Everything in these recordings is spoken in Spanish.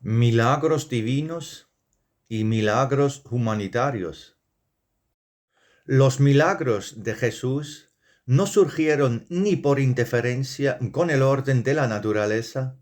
Milagros divinos y milagros humanitarios. Los milagros de Jesús no surgieron ni por interferencia con el orden de la naturaleza,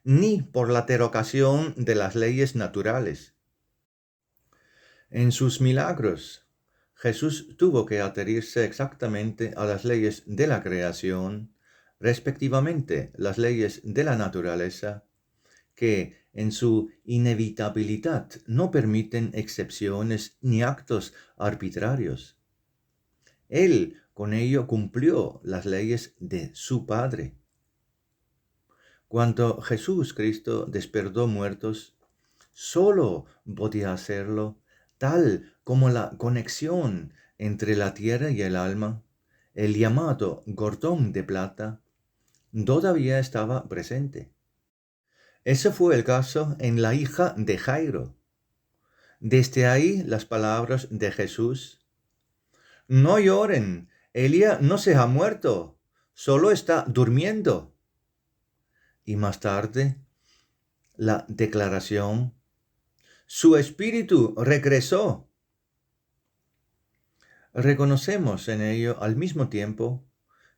ni por la derogación de las leyes naturales. En sus milagros, Jesús tuvo que adherirse exactamente a las leyes de la creación, respectivamente las leyes de la naturaleza, que en su inevitabilidad no permiten excepciones ni actos arbitrarios. Él con ello cumplió las leyes de su Padre. Cuando Jesús Cristo despertó muertos, solo podía hacerlo tal como la conexión entre la tierra y el alma, el llamado cordón de plata, todavía estaba presente. Ese fue el caso en la hija de Jairo. Desde ahí las palabras de Jesús: no lloren, Elías no se ha muerto, solo está durmiendo. Y más tarde, la declaración: su espíritu regresó. Reconocemos en ello al mismo tiempo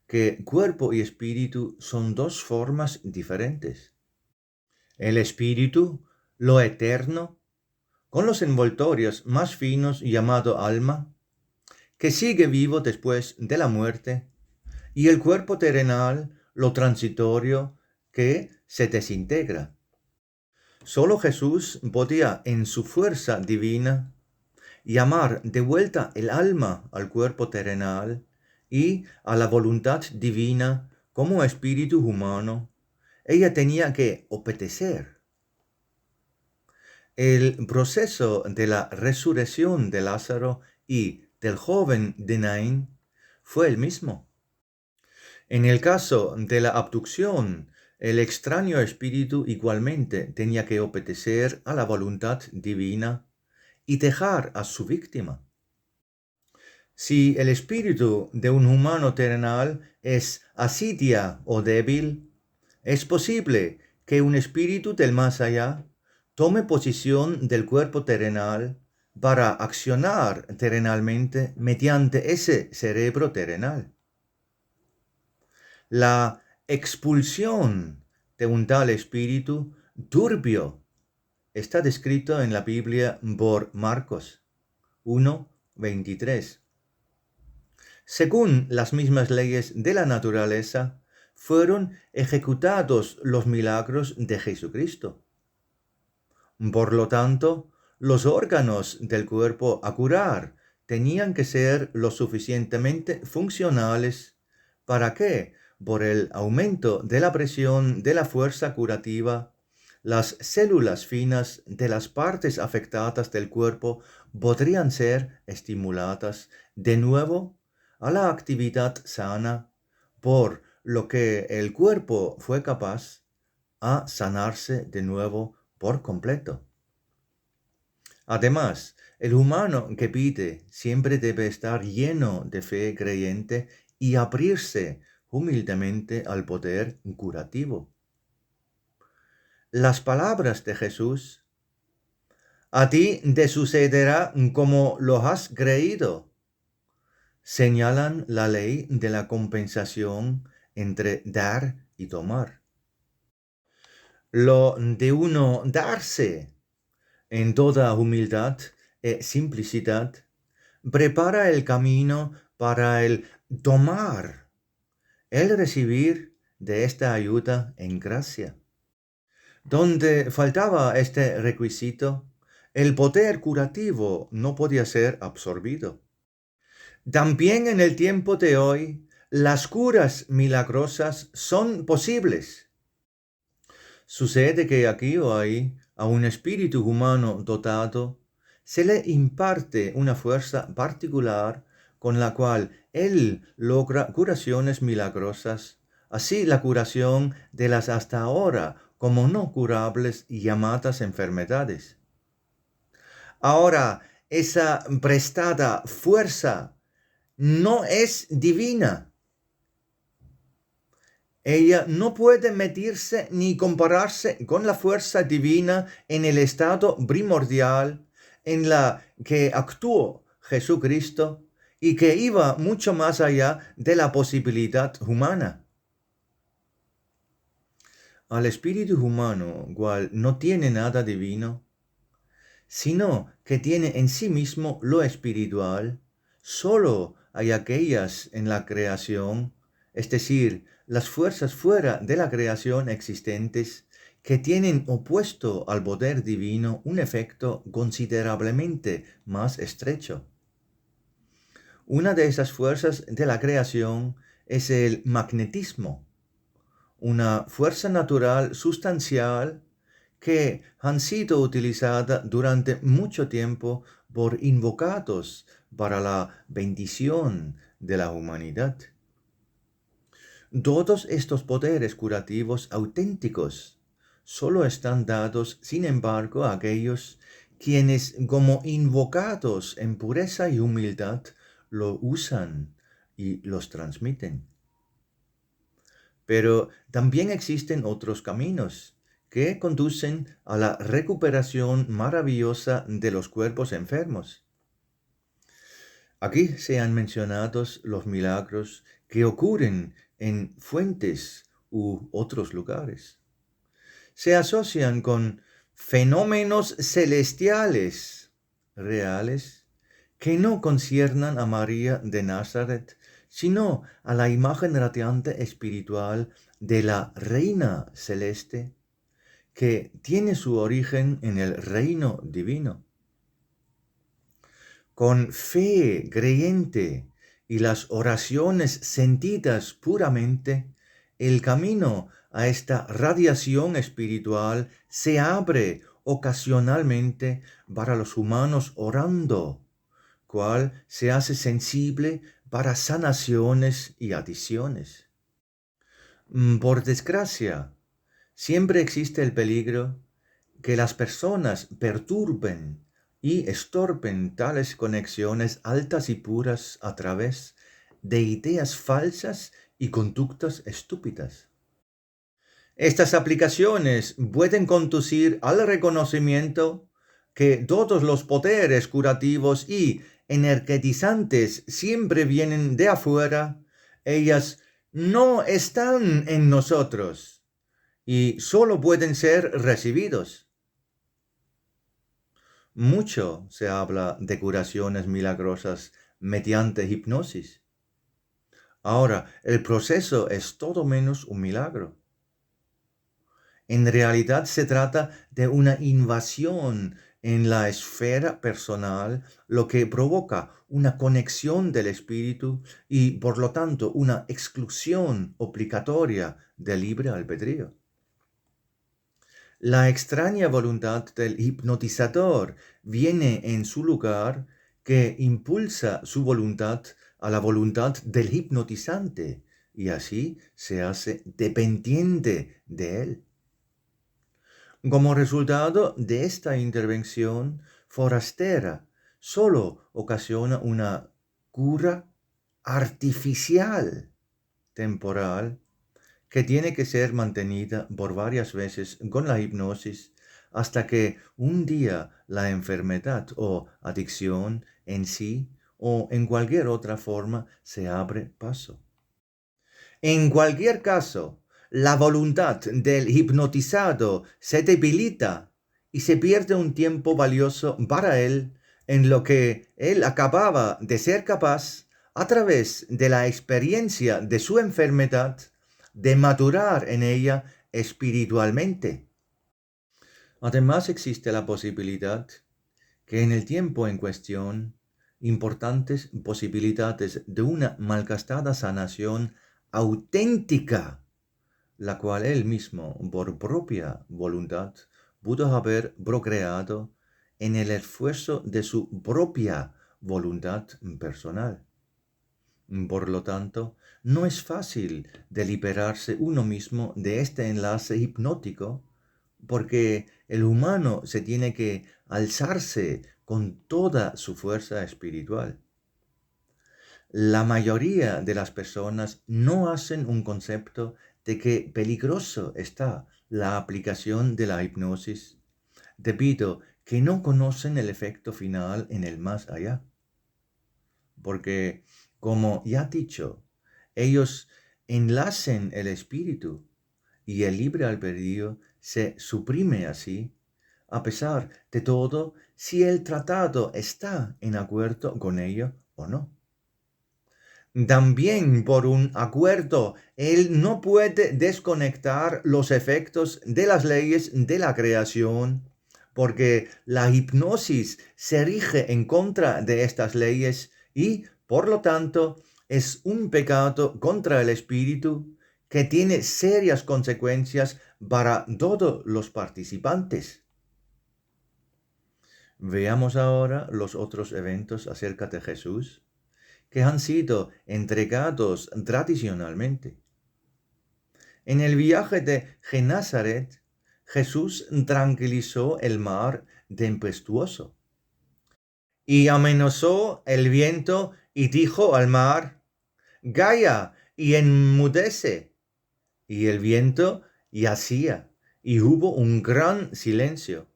que cuerpo y espíritu son dos formas diferentes. El espíritu, lo eterno, con los envoltorios más finos llamado alma, que sigue vivo después de la muerte, y el cuerpo terrenal, lo transitorio, que se desintegra. Solo Jesús podía, en su fuerza divina, llamar de vuelta el alma al cuerpo terrenal y a la voluntad divina como espíritu humano. Ella tenía que obedecer. El proceso de la resurrección de Lázaro y del joven de Naín fue el mismo. En el caso de la abducción, el extraño espíritu igualmente tenía que obedecer a la voluntad divina y dejar a su víctima. Si el espíritu de un humano terrenal es asidia o débil, es posible que un espíritu del más allá tome posesión del cuerpo terrenal para accionar terrenalmente mediante ese cerebro terrenal. La expulsión de un tal espíritu turbio está descrito en la Biblia por Marcos 1:23. Según las mismas leyes de la naturaleza, fueron ejecutados los milagros de Jesucristo. Por lo tanto, los órganos del cuerpo a curar tenían que ser lo suficientemente funcionales para que, por el aumento de la presión de la fuerza curativa, las células finas de las partes afectadas del cuerpo podrían ser estimuladas de nuevo a la actividad sana, por lo que el cuerpo fue capaz a sanarse de nuevo por completo. Además, el humano que pide siempre debe estar lleno de fe creyente y abrirse humildemente al poder curativo. Las palabras de Jesús: a ti te sucederá como lo has creído, señalan la ley de la compensación entre dar y tomar. Lo de uno darse en toda humildad y simplicidad prepara el camino para el tomar, el recibir de esta ayuda en gracia. Donde faltaba este requisito, el poder curativo no podía ser absorbido. También en el tiempo de hoy, las curas milagrosas son posibles. Sucede que aquí o ahí, a un espíritu humano dotado, se le imparte una fuerza particular con la cual él logra curaciones milagrosas, así la curación de las hasta ahora como no curables y llamadas enfermedades. Ahora, esa prestada fuerza no es divina. Ella no puede medirse ni compararse con la fuerza divina en el estado primordial en la que actuó Jesucristo y que iba mucho más allá de la posibilidad humana. Al espíritu humano, cual no tiene nada divino, sino que tiene en sí mismo lo espiritual, solo hay aquellas en la creación, es decir, las fuerzas fuera de la creación existentes, que tienen opuesto al poder divino un efecto considerablemente más estrecho. Una de esas fuerzas de la creación es el magnetismo, una fuerza natural sustancial que han sido utilizadas durante mucho tiempo por invocados para la bendición de la humanidad. Todos estos poderes curativos auténticos solo están dados, sin embargo, a aquellos quienes, como invocados en pureza y humildad, lo usan y los transmiten. Pero también existen otros caminos que conducen a la recuperación maravillosa de los cuerpos enfermos. Aquí se han mencionado los milagros que ocurren en fuentes u otros lugares. Se asocian con fenómenos celestiales reales que no conciernan a María de Nazaret, sino a la imagen radiante espiritual de la Reina Celeste, que tiene su origen en el reino divino. Con fe creyente y las oraciones sentidas puramente, el camino a esta radiación espiritual se abre ocasionalmente para los humanos orando, cual se hace sensible para sanaciones y adiciones. Por desgracia, siempre existe el peligro que las personas perturben y estorben tales conexiones altas y puras a través de ideas falsas y conductas estúpidas. Estas aplicaciones pueden conducir al reconocimiento que todos los poderes curativos y energetizantes siempre vienen de afuera. Ellas no están en nosotros y solo pueden ser recibidos. Mucho se habla de curaciones milagrosas mediante hipnosis. Ahora, el proceso es todo menos un milagro. En realidad se trata de una invasión en la esfera personal, lo que provoca una conexión del espíritu y, por lo tanto, una exclusión obligatoria del libre albedrío. La extraña voluntad del hipnotizador viene en su lugar, que impulsa su voluntad a la voluntad del hipnotizante y así se hace dependiente de él. Como resultado de esta intervención forastera, solo ocasiona una cura artificial, temporal, que tiene que ser mantenida por varias veces con la hipnosis hasta que un día la enfermedad o adicción en sí o en cualquier otra forma se abre paso. En cualquier caso, la voluntad del hipnotizado se debilita y se pierde un tiempo valioso para él en lo que él acababa de ser capaz, a través de la experiencia de su enfermedad, de madurar en ella espiritualmente. Además existe la posibilidad que en el tiempo en cuestión, importantes posibilidades de una malgastada sanación auténtica, la cual él mismo, por propia voluntad, pudo haber procreado en el esfuerzo de su propia voluntad personal. Por lo tanto, no es fácil de liberarse uno mismo de este enlace hipnótico, porque el humano se tiene que alzarse con toda su fuerza espiritual. La mayoría de las personas no hacen un concepto de que peligroso está la aplicación de la hipnosis, debido que no conocen el efecto final en el más allá. Porque, como ya dicho, ellos enlacen el espíritu y el libre albedrío se suprime así, a pesar de todo, si el tratado está en acuerdo con ello o no. También por un acuerdo, él no puede desconectar los efectos de las leyes de la creación, porque la hipnosis se rige en contra de estas leyes y, por lo tanto, es un pecado contra el espíritu que tiene serias consecuencias para todos los participantes. Veamos ahora los otros eventos acerca de Jesús que han sido entregados tradicionalmente. En el viaje de Genázaret, Jesús tranquilizó el mar tempestuoso y amenazó el viento y dijo al mar: «Calla y enmudece». Y el viento yacía y hubo un gran silencio.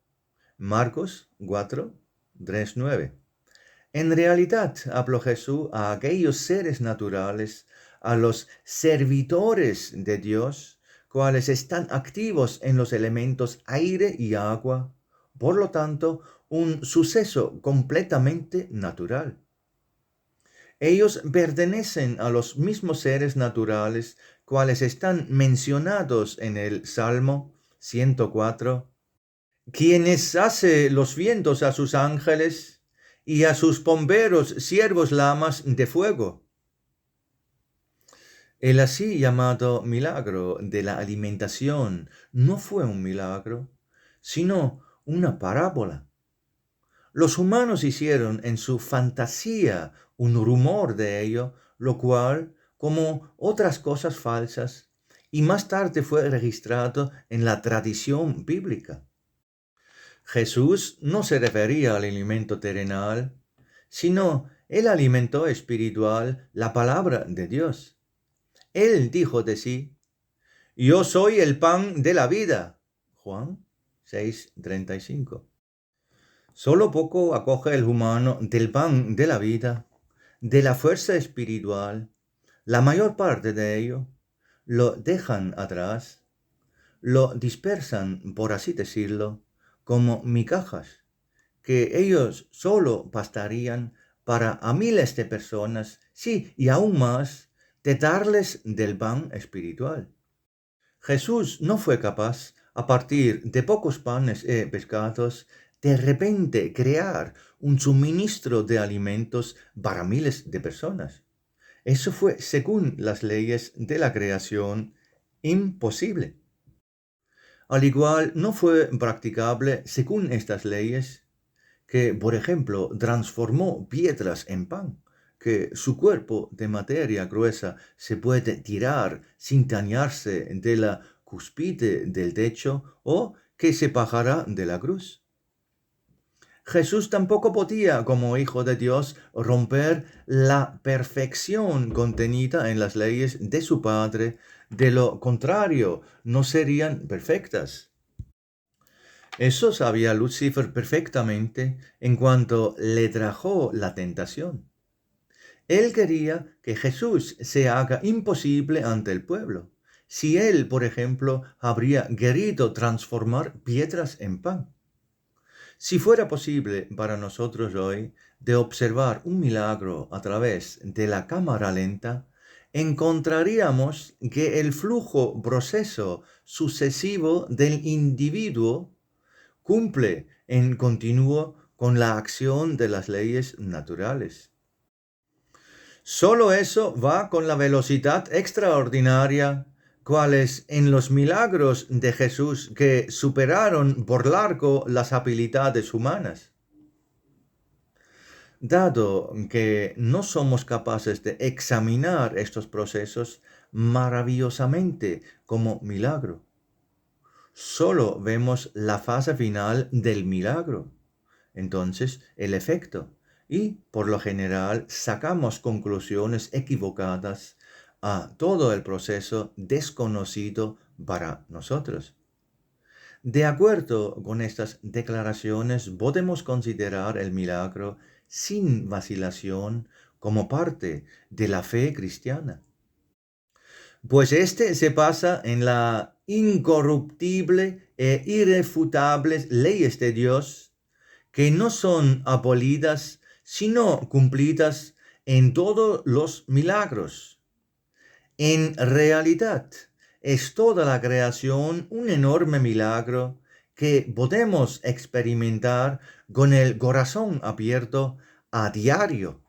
Marcos 4, 3, 9. En realidad habló Jesús a aquellos seres naturales, a los servidores de Dios, cuales están activos en los elementos aire y agua, por lo tanto, un suceso completamente natural. Ellos pertenecen a los mismos seres naturales, cuales están mencionados en el Salmo 104, quienes hace los vientos a sus ángeles y a sus bomberos siervos llamas de fuego. El así llamado milagro de la alimentación no fue un milagro, sino una parábola. Los humanos hicieron en su fantasía un rumor de ello, lo cual, como otras cosas falsas, y más tarde fue registrado en la tradición bíblica. Jesús no se refería al alimento terrenal, sino el alimento espiritual, la palabra de Dios. Él dijo de sí: «Yo soy el pan de la vida». Juan 6:35. Solo poco acoge el humano del pan de la vida, de la fuerza espiritual. La mayor parte de ello lo dejan atrás, lo dispersan, por así decirlo, como migajas, que ellos solo bastarían para a miles de personas, sí, y aún más, de darles del pan espiritual. Jesús no fue capaz, a partir de pocos panes y pescados, de repente crear un suministro de alimentos para miles de personas. Eso fue, según las leyes de la creación, imposible. Al igual, no fue practicable, según estas leyes, que, por ejemplo, transformó piedras en pan, que su cuerpo de materia gruesa se puede tirar sin dañarse de la cúspide del techo o que se bajará de la cruz. Jesús tampoco podía, como Hijo de Dios, romper la perfección contenida en las leyes de su Padre, de lo contrario, no serían perfectas. Eso sabía Lucifer perfectamente en cuanto le trajo la tentación. Él quería que Jesús se haga imposible ante el pueblo, si él, por ejemplo, habría querido transformar piedras en pan. Si fuera posible para nosotros hoy de observar un milagro a través de la cámara lenta, encontraríamos que el flujo proceso sucesivo del individuo cumple en continuo con la acción de las leyes naturales. Solo eso va con la velocidad extraordinaria, cuales en los milagros de Jesús que superaron por largo las habilidades humanas. Dado que no somos capaces de examinar estos procesos maravillosamente como milagro, solo vemos la fase final del milagro, entonces el efecto, y por lo general sacamos conclusiones equivocadas a todo el proceso desconocido para nosotros. De acuerdo con estas declaraciones, podemos considerar el milagro sin vacilación como parte de la fe cristiana. Pues este se basa en la incorruptible e irrefutables leyes de Dios, que no son abolidas, sino cumplidas en todos los milagros. En realidad, es toda la creación un enorme milagro que podemos experimentar con el corazón abierto a diario